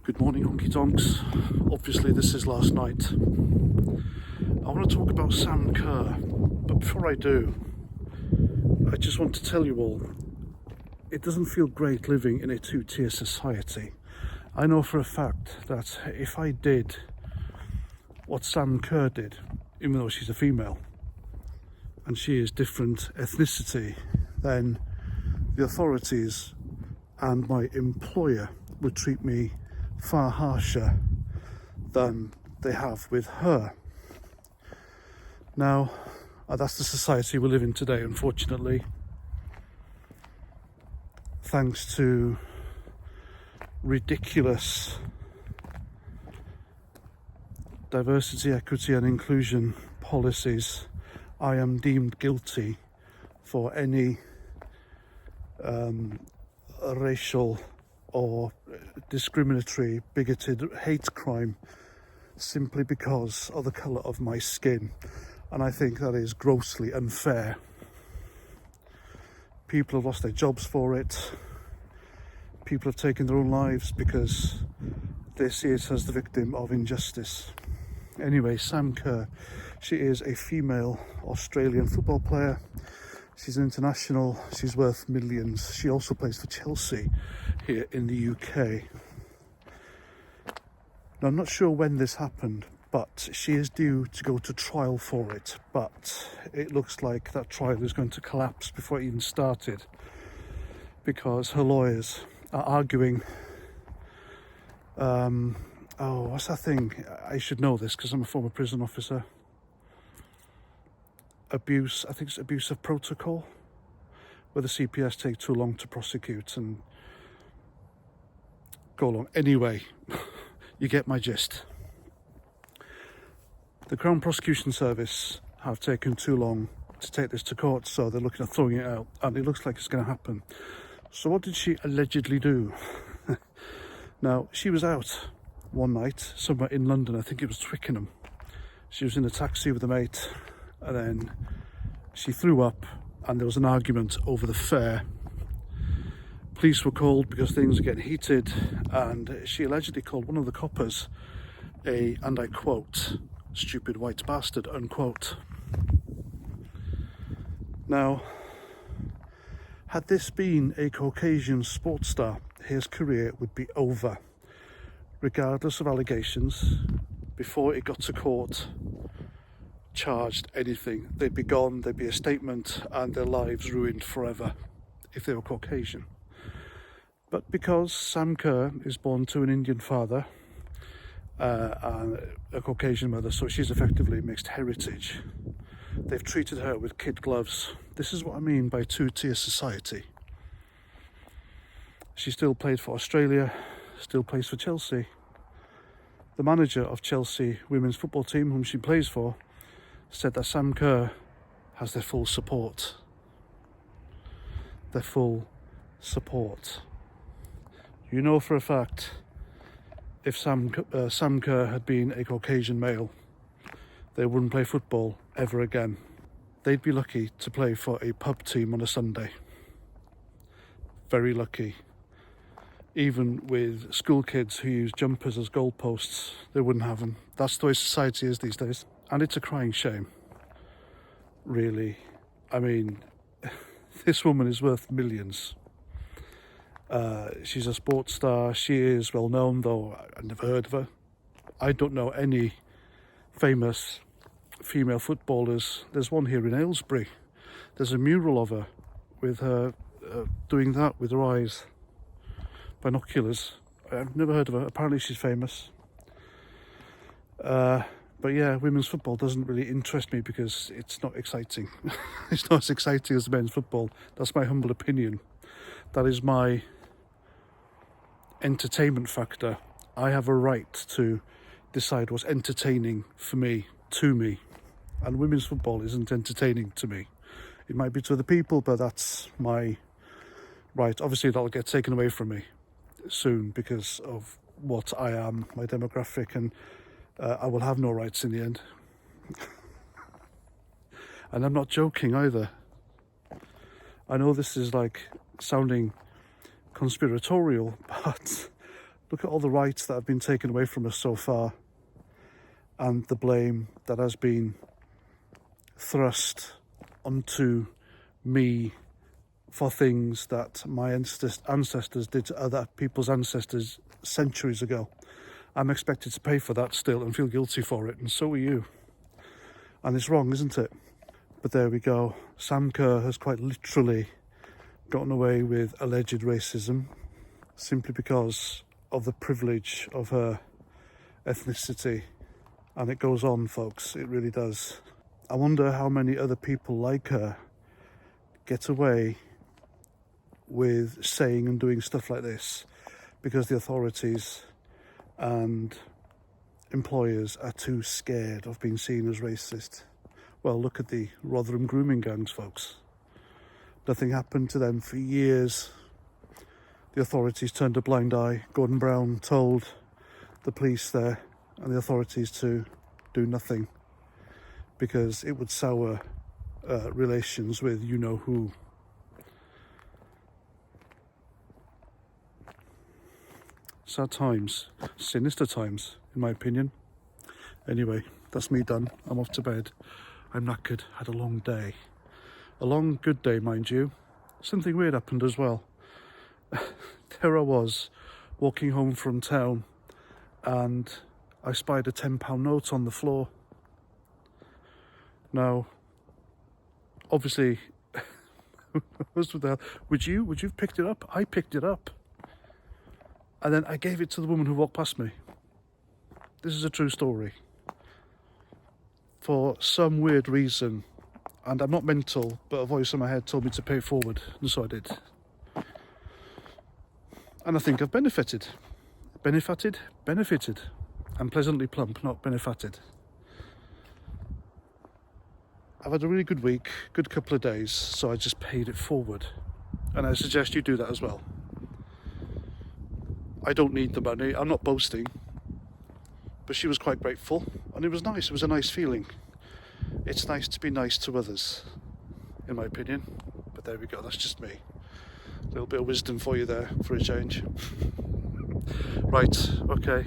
Good morning, honky tonks. Obviously, this is last night. I want to talk about Sam Kerr, but before I do, I just want to tell you all, it doesn't feel great living in a two-tier society. I know for a fact that if I did what Sam Kerr did, even though she's a female, and she is different ethnicity, then the authorities and my employer would treat me far harsher than they have with her. Now, that's the society we live in today, unfortunately. Thanks to ridiculous diversity, equity and inclusion policies, I am deemed guilty for any racial or discriminatory, bigoted hate crime simply because of the colour of my skin. And I think that is grossly unfair. People have lost their jobs for it. People have taken their own lives because they see it as the victim of injustice. Anyway, Sam Kerr, she is a female Australian football player. She's an international, she's worth millions. She also plays for Chelsea here in the UK. Now, I'm not sure when this happened, but she is due to go to trial for it. But it looks like that trial is going to collapse before it even started, because her lawyers are arguing, what's that thing? I should know this because I'm a former prison officer. I think it's abuse of protocol, where the CPS take too long to prosecute and go along. Anyway, you get my gist. The Crown Prosecution Service have taken too long to take this to court, so they're looking at throwing it out, and it looks like it's going to happen. So what did she allegedly do? Now, she was out one night somewhere in London, I think it was Twickenham. She was in a taxi with a mate, and then she threw up and there was an argument over the fare. Police were called because things were getting heated, and she allegedly called one of the coppers and I quote, "stupid white bastard," unquote. Now, had this been a Caucasian sports star, his career would be over. Regardless of allegations, before it got to court, charged anything, they'd be gone, there'd be a statement, and their lives ruined forever if they were Caucasian. But because Sam Kerr is born to an Indian father and a Caucasian mother, so she's effectively mixed heritage, they've treated her with kid gloves. This is what I mean by two-tier society. She still played for Australia, still plays for Chelsea. The manager of Chelsea women's football team, whom she plays for, said that Sam Kerr has their full support. Their full support. You know for a fact, if Sam Kerr had been a Caucasian male, they wouldn't play football ever again. They'd be lucky to play for a pub team on a Sunday. Very lucky. Even with school kids who use jumpers as goalposts, they wouldn't have them. That's the way society is these days. And it's a crying shame, really. I mean, this woman is worth millions. She's a sports star. She is well known, though I've never heard of her. I don't know any famous female footballers. There's one here in Aylesbury. There's a mural of her with her doing that with her eyes, binoculars. I've never heard of her. Apparently she's famous. But yeah, women's football doesn't really interest me because it's not exciting. It's not as exciting as the men's football. That's my humble opinion. That is my entertainment factor. I have a right to decide what's entertaining for me, to me. And women's football isn't entertaining to me. It might be to other people, but that's my right. Obviously, that'll get taken away from me soon because of what I am, my demographic, and I will have no rights in the end. And I'm not joking either. I know this is like sounding conspiratorial, but Look at all the rights that have been taken away from us so far, and the blame that has been thrust onto me for things that my ancestors did to other people's ancestors centuries ago. I'm expected to pay for that still and feel guilty for it, and so are you. And it's wrong, isn't it? But there we go. Sam Kerr has quite literally gotten away with alleged racism simply because of the privilege of her ethnicity. And it goes on, folks, it really does. I wonder how many other people like her get away with saying and doing stuff like this because the authorities and employers are too scared of being seen as racist. Well, look at the Rotherham grooming gangs, folks. Nothing happened to them for years. The authorities turned a blind eye. Gordon Brown told the police there and the authorities to do nothing because it would sour relations with you-know-who. Sad times, sinister times, in my opinion. Anyway, that's me done. I'm off to bed. I'm knackered, had a long day. A long, good day, mind you. Something weird happened as well. There I was, walking home from town, and I spied a £10 note on the floor. Now, obviously, would you have picked it up? I picked it up. And then I gave it to the woman who walked past me. This is a true story. For some weird reason, and I'm not mental, but a voice in my head told me to pay it forward, and so I did. And I think I've benefited. Benefited. I'm pleasantly plump, not benefited. I've had a really good week, good couple of days, so I just paid it forward. And I suggest you do that as well. I don't need the money, I'm not boasting, but she was quite grateful, and it was nice, it was a nice feeling. It's nice to be nice to others, in my opinion, but there we go, that's just me. A little bit of wisdom for you there, for a change. Right, okay,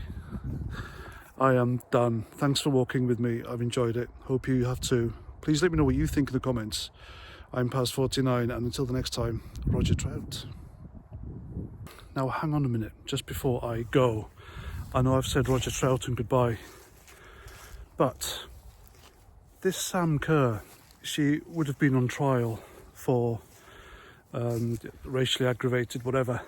I am done. Thanks for walking with me, I've enjoyed it, hope you have too. Please let me know what you think in the comments. I'm Paz49, and until the next time, Roger Trout. Now hang on a minute, just before I go. I know I've said Roger Trout and goodbye, but this Sam Kerr, she would have been on trial for racially aggravated whatever.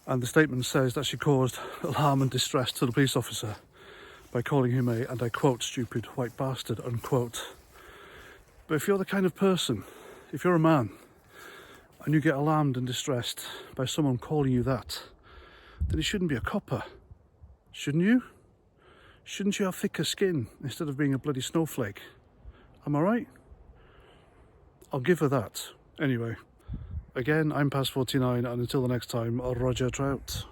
And the statement says that she caused alarm and distress to the police officer by calling him a, and I quote, stupid white bastard, unquote. But if you're the kind of person, if you're a man, and you get alarmed and distressed by someone calling you that, then you shouldn't be a copper, shouldn't you? Shouldn't you have thicker skin instead of being a bloody snowflake? Am I right? I'll give her that. Anyway, again, I'm Paz49, and until the next time, Roger Trout.